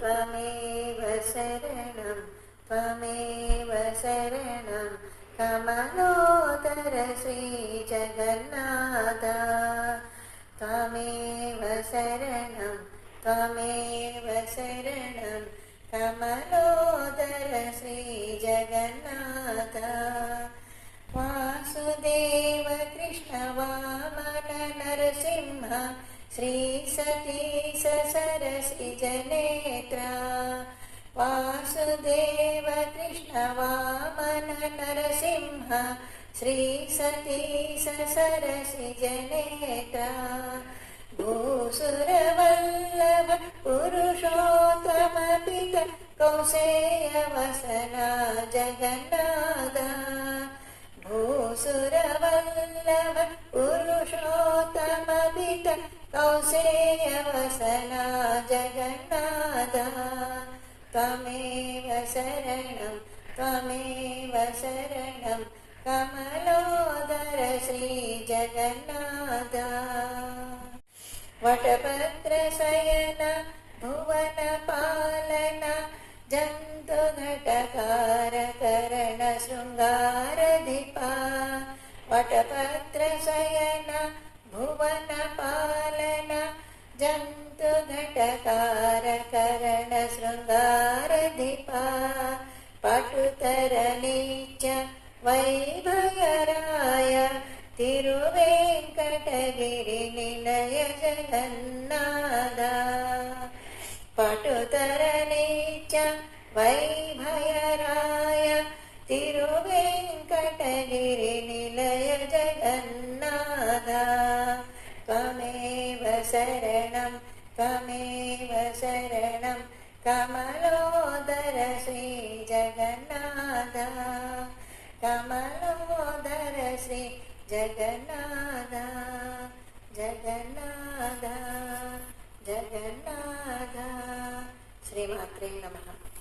त्वमेव शरणं त्वमेव शरणं कमलोदर श्रीजगन्नाथ त्वमेव शरणं त्वमेव शरणं कमलोदर श्रीजगन्नाथ वासुदेव कृष्ण वामन नरसिंह श्री सतीश सरसिजनेत्र वासुदेव कृष्ण वामन नरसिंह श्री सतीश सरसिजनेत्र भूसुरवल्लभ पुरुषोत्तम पित कौसेयवसना जगन्नाथ भूसुरवल्लभ पुरुषोत्तम पित कौसेयवसना जगन्नाथ त्वमेव शरणं त्वमेव शरणं कमलोदर श्रीजगन्नाथ वटपत्रशयन भुवनपालन जन्तुघटकारकरण शृङ्गारधिपा वटपत्रशयन भुवनपालन जन्तुघटकारकरण शृङ्गारधिपा पटुतरनीच वैभवराय तिरुवेङ्कटगिरिनिलय जगन्नाथ पटुतरनीच वैभवराय तिरुवेङ्कटगिरिनिलय जगन्नाथ त्वमेव शरणं त्वमेव शरणं कमलोदर श्रीजगन्नाथ कमलोदर श्री जगन्नाथ जगन्नाथ जगन्नाथ श्रीमात्रे नमः।